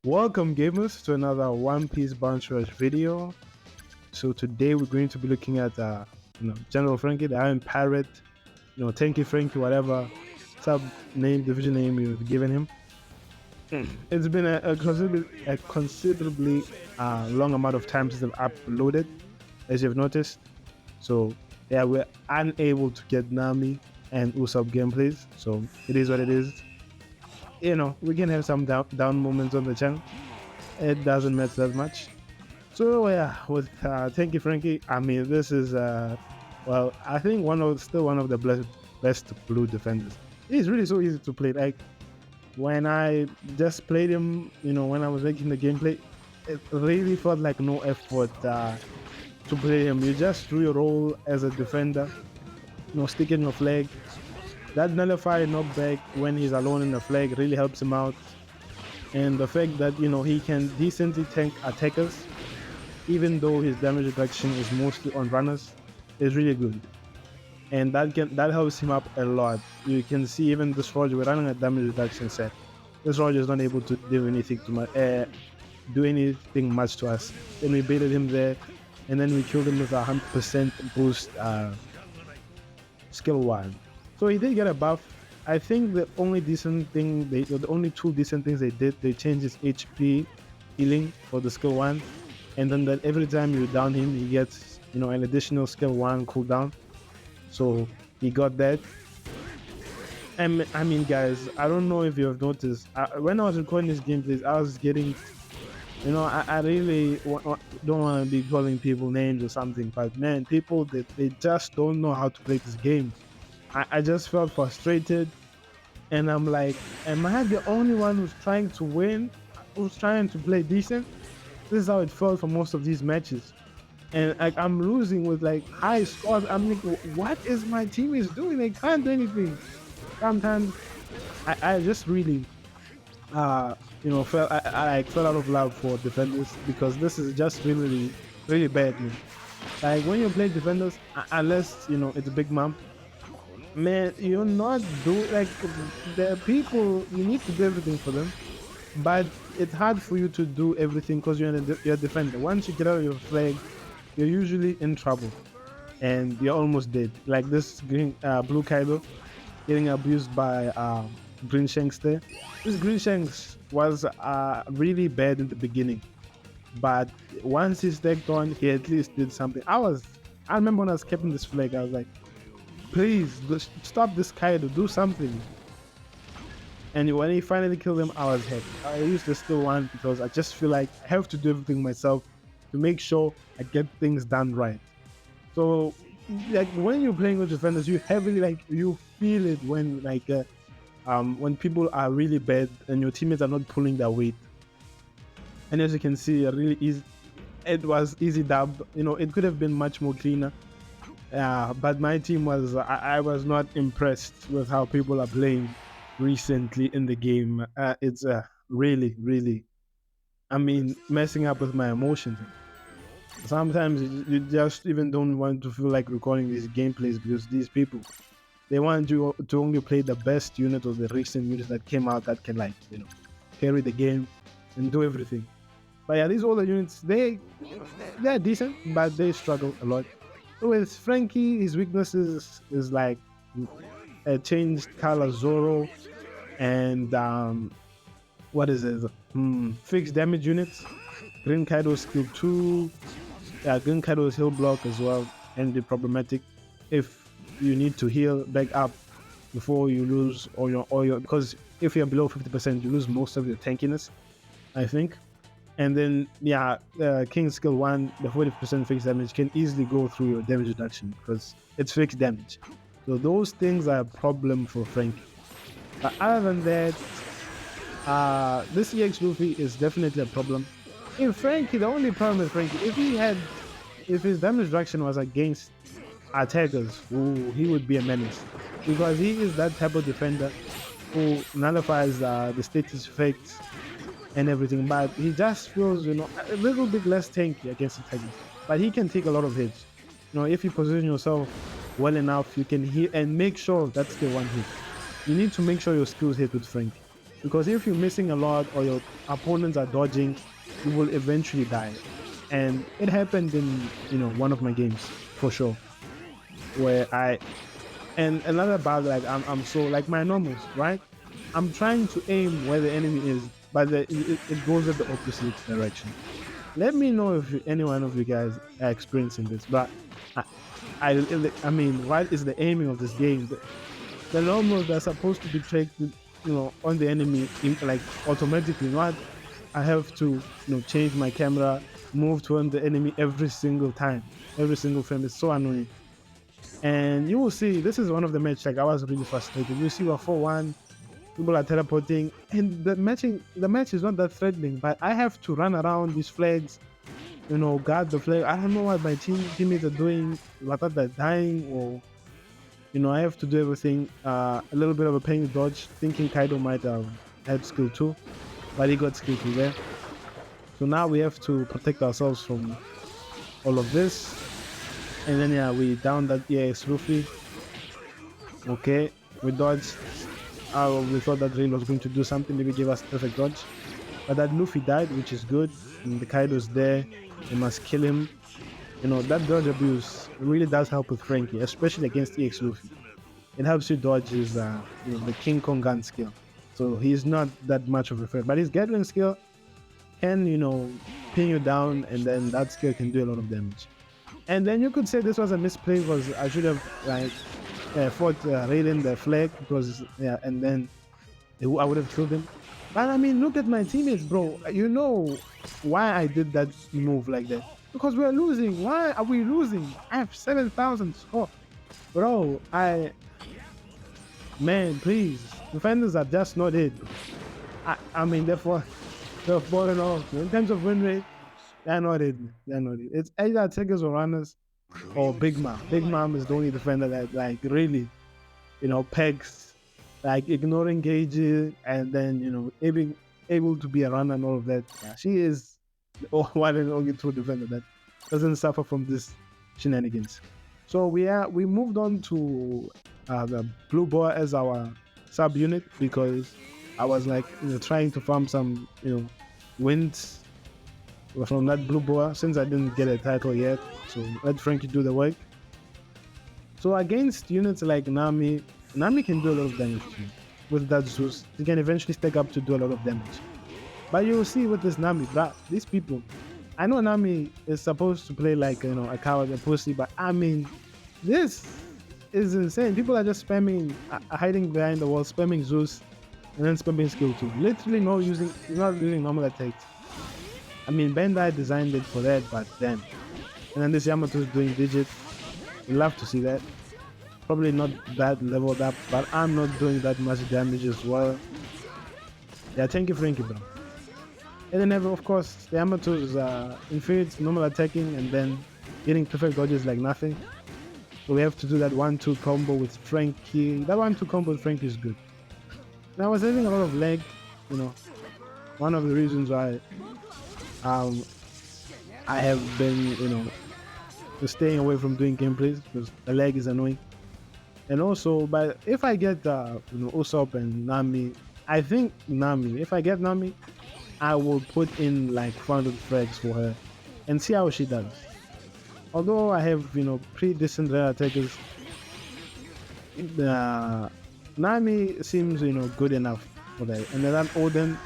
Welcome gamers to another One Piece Bounce Rush video. So today we're going to be looking at General Franky, the Iron Pirate, Tanky Franky, whatever sub name, division name you've given him. It's been a considerably long amount of time since I've uploaded, as you've noticed. So yeah, we're unable to get Nami and Usopp gameplays. So it is what it is. We can have some down moments on the channel. It doesn't matter that much. So yeah, with thank you, Frankie. I mean, this is I think still one of the best blue defenders. He's really so easy to play. Like when I just played him, when I was making the gameplay, it really felt like no effort to play him. You just do your role as a defender, sticking your flag. That nullify knockback when he's alone in the flag really helps him out. And the fact that he can decently tank attackers, even though his damage reduction is mostly on runners, is really good. And that helps him up a lot. You can see even this Roger, we're running a damage reduction set. This Roger is not able to do anything much to us. Then we baited him there, and then we killed him with a 100% boost skill 1. So he did get a buff. I think the only two decent things they did, they changed his HP healing for the skill 1, and then that every time you down him, he gets an additional skill 1 cooldown. So he got that. And I mean, guys, I don't know if you have noticed. When I was recording this gameplays, I was getting, I really don't want to be calling people names or something, but man, people they just don't know how to play this game. I just felt frustrated, and I'm like, am I the only one who's trying to win, who's trying to play decent? This is how it felt for most of these matches, and like I'm losing with like high scores. I'm like, what is my team is doing? They can't do anything. Sometimes I just really fell out of love for defenders, because this is just really really bad, man. Like when you play defenders, unless it's a big mom, man, you're not doing like the people. You need to do everything for them, but it's hard for you to do everything because you're a defender. Once you get out of your flag, you're usually in trouble, and you're almost dead. Like this blue Kaido getting abused by Green Shanks there. This Green Shanks was really bad in the beginning, but once he stacked on, he at least did something. I remember when I was keeping this flag, I was like, please stop this Kaido, do something. And when he finally killed him, I was happy. I used to still want, because I just feel like I have to do everything myself to make sure I get things done right. So like when you're playing with defenders, you heavily you feel it when people are really bad and your teammates are not pulling their weight. And as you can see, it was easy dub. It could have been much more cleaner. But my team I was not impressed with how people are playing recently in the game. It's really, really, messing up with my emotions. Sometimes you just even don't want to feel like recording these gameplays, because these people, they want you to only play the best unit or the recent units that came out that can carry the game and do everything. But yeah, these older units, they're decent, but they struggle a lot. With Franky, his weaknesses is like a changed color Zoro, and what is it? Fixed damage units. Green Kaido's skill 2. Green Kaido's heal block as well can be problematic if you need to heal back up before you lose all your because if you're below 50%, you lose most of your tankiness, I think. And then King's skill 1, the 40% fixed damage can easily go through your damage reduction because it's fixed damage. So those things are a problem for Franky. But other than that, this EX Luffy is definitely a problem. In Franky, the only problem with Franky, if his damage reduction was against attackers, he would be a menace, because he is that type of defender who nullifies the status effects and everything, but he just feels a little bit less tanky against attackers. But he can take a lot of hits. If you position yourself well enough, you can hit and make sure that's the one hit. You need to make sure your skills hit with Franky. Because if you're missing a lot or your opponents are dodging, you will eventually die. And it happened in one of my games for sure, where I and another bug, like I'm so like my normals, right? I'm trying to aim where the enemy is, but it goes at the opposite direction. Let me know if any one of you guys are experiencing this. But I, I mean, what is the aiming of this game? The normals are supposed to be tracked, on the enemy like automatically. Not I have to, change my camera, move toward the enemy every single time, every single frame. It's so annoying. And you will see, this is one of the matches like I was really frustrated. You see, we're 4-1, people are teleporting, and the match is not that threatening, but I have to run around these flags, guard the flag. I don't know what my teammates are doing, whether they're dying or, I have to do everything. A little bit of a pain dodge, thinking Kaido might have had skill 2, but he got skill 2 there. So now we have to protect ourselves from all of this. And then, yeah, we down that EX Luffy. Okay, we dodged. We thought that Rail was going to do something, maybe give us perfect dodge. But that Luffy died, which is good. And the Kaido's there. We must kill him. That dodge abuse really does help with Franky, especially against EX Luffy. It helps you dodge his, the King Kong gun skill. So he's not that much of a threat. But his Gatling skill can, pin you down, and then that skill can do a lot of damage. And then you could say this was a misplay, because I should have fought Raiden the flag, because and then I would have killed him. But I mean, look at my teammates, bro. You know why I did that move like that? Because we're losing. Why are we losing? I have 7,000 score, bro. Man, please, defenders are just not it. I mean, therefore, they're falling off. In terms of win rate, they're not it. They're not it. It's either attackers or runners or Big Mom. Big Mom is the only defender that like really, pegs, like ignoring gauges and then able to be a runner and all of that. Yeah, she is the one and only true defender that doesn't suffer from this shenanigans. So we moved on to the Blue Boar as our sub unit, because I was like trying to farm some wins from that Blue Boar, since I didn't get a title yet. So let Franky do the work. So against units like Nami can do a lot of damage to you. With that Zeus, he can eventually stack up to do a lot of damage. But you will see with this Nami, these people, I know Nami is supposed to play like a coward, a pussy, but I mean, this is insane. People are just spamming, hiding behind the wall, spamming Zeus, and then spamming skill 2. Literally not using normal attacks. I mean, Bandai designed it for that, but damn. And then this Yamato is doing digit. We love to see that. Probably not that leveled up, but I'm not doing that much damage as well. Yeah, thank you, Franky, bro. And then, of course, the Yamato is inferior to normal attacking, and then getting perfect dodges like nothing. So we have to do that 1-2 combo with Franky. That 1-2 combo with Franky is good. And I was having a lot of lag, one of the reasons why I have been, staying away from doing gameplays, because the lag is annoying. And also, but if I get, Usopp and Nami, I think if I get Nami, I will put in like 400 frags for her and see how she does. Although I have, pretty decent rare attackers, Nami seems, good enough for that. And then that Odin,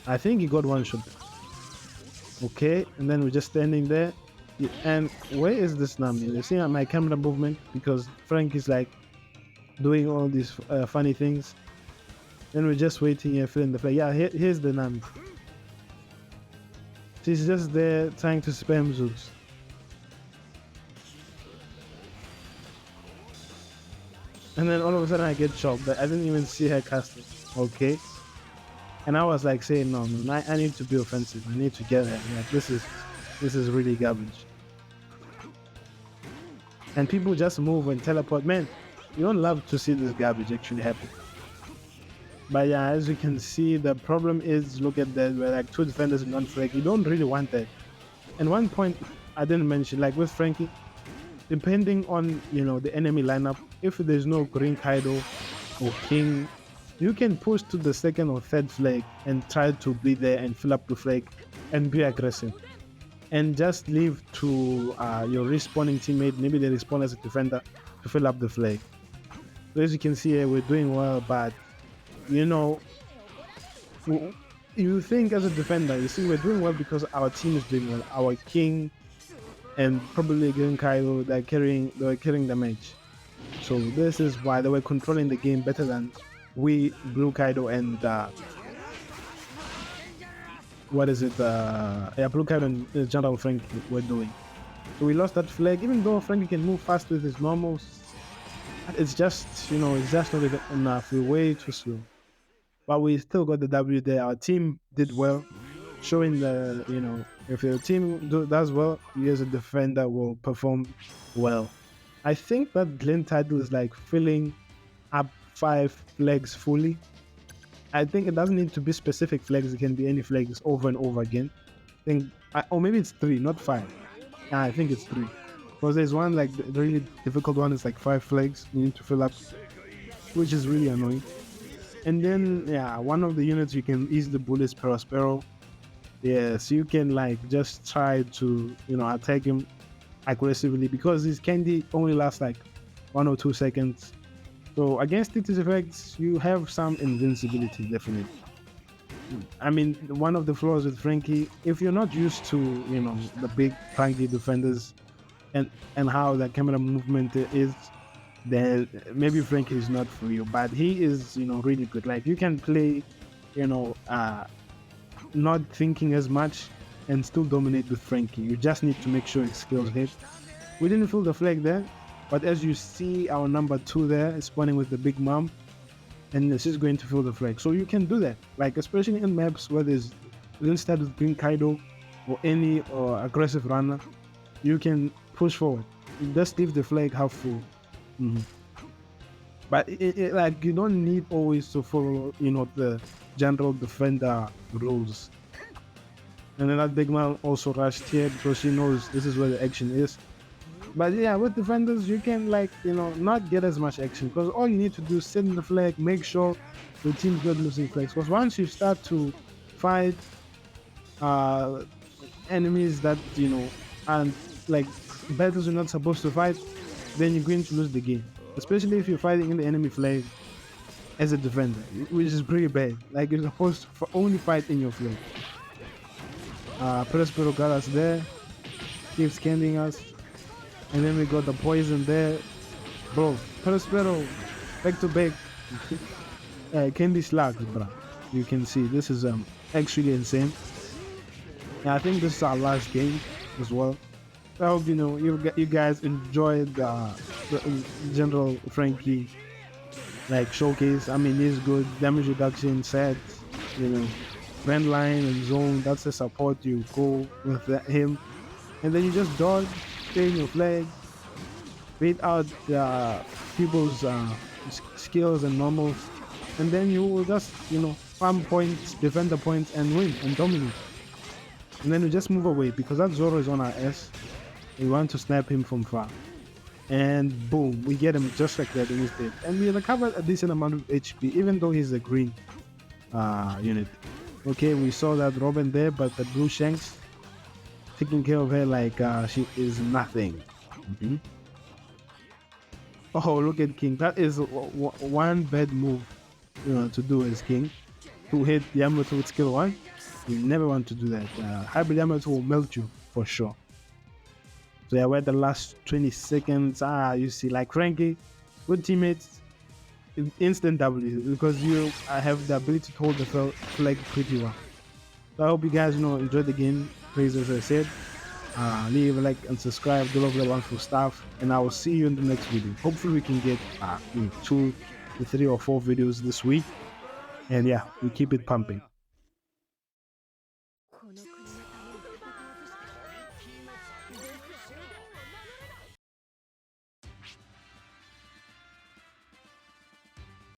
I think he got one shot. Okay, and then we're just standing there. And where is this Nami? You see my camera movement, because Frank is like doing all these funny things. Then we're just waiting here, filling the flag. Yeah, here's the Nami. She's just there trying to spam Zeus. And then all of a sudden I get shocked that I didn't even see her cast it. Okay. And I was like saying, no, I need to be offensive. I need to get her. Like, this is really garbage. And people just move and teleport. Man, you don't love to see this garbage actually happen. But yeah, as you can see, the problem is, look at that, we're like 2 defenders in 1 frag. You don't really want that. And one point I didn't mention, like with Franky, depending on, the enemy lineup, if there's no Green Kaido or King you can push to the second or third flag and try to be there and fill up the flag and be aggressive. And just leave to your respawning teammate, maybe they respawn as a defender, to fill up the flag. So as you can see here, we're doing well, but you know, you think as a defender, you see, we're doing well because our team is doing well. Our king and probably again Kaido, they're carrying the match. So this is why they were controlling the game better than we, Blue Kaido, and what is it? Yeah, Blue Kaido and General Frank were doing. So we lost that flag, even though Franky can move fast with his normals. It's just, it's just not enough. We're way too slow. But we still got the W there. Our team did well, showing the, if your team does well, you as a defender will perform well. I think that Glen title is like filling up 5 flags fully. I think it doesn't need to be specific flags. It can be any flags over and over again. I think, or maybe it's 3, not 5. Yeah, I think it's 3. Because there's one, like the really difficult one is like 5 flags you need to fill up, which is really annoying. And then, yeah, one of the units you can easily bully is Prospero. Yes, you can like just try to, attack him aggressively because his candy only lasts like 1 or 2 seconds. So against its effects, you have some invincibility, definitely. I mean, one of the flaws with Franky, if you're not used to, the big Franky defenders and how the camera movement is, then maybe Franky is not for you. But he is, really good. Like you can play, you know, uh, not thinking as much and still dominate with Franky. You just need to make sure his skills hit. We didn't fill the flag there, but as you see, our number 2 there is spawning with the big mom, and this is going to fill the flag. So you can do that, like especially in maps where there's instead of Green Kaido or any aggressive runner, you can push forward. You just leave the flag half full. Mm-hmm. But like you don't need always to follow, the general defender rules. And then that big man also rushed here because she knows this is where the action is. But yeah, with defenders, you can like, not get as much action because all you need to do is sit in the flag, make sure the team's not losing flags. Because once you start to fight uh, enemies that, and like battles you're not supposed to fight, then you're going to lose the game. Especially if you're fighting in the enemy flag as a defender, which is pretty bad. Like you're supposed to only fight in your flag. Prospero got us there, keeps scanning us. And then we got the poison there. Bro, Prospero, back to back. Candy slugs, bro. You can see this is actually insane. And I think this is our last game as well. I hope you guys enjoyed the General Franky like showcase. I mean, he's good. Damage reduction sets, friend line and zone. That's the support you go with him, and then you just dodge, stay in your flag, beat out people's skills and normals, and then you will just farm points, defend the points, and win and dominate. And then we just move away because that Zoro is on our ass. We want to snap him from far. And boom, we get him just like that and he's dead. And we recovered a decent amount of HP, even though he's a green unit. Okay, we saw that Robin there, but the blue Shanks taking care of her like she is nothing. Mm-hmm. Oh, look at King. That is one bad move, to do as King. To hit Yamato with skill 1. You never want to do that. Hybrid Yamato will melt you for sure. So yeah, we're at the last 20 seconds. You see, like Franky, good teammates, instant W because you have the ability to hold the flag pretty well. So I hope you guys, enjoy the game. Please, as I said, leave a like and subscribe. Do all the wonderful stuff, and I will see you in the next video. Hopefully, we can get 2 to 3 or 4 videos this week, and yeah, we keep it pumping.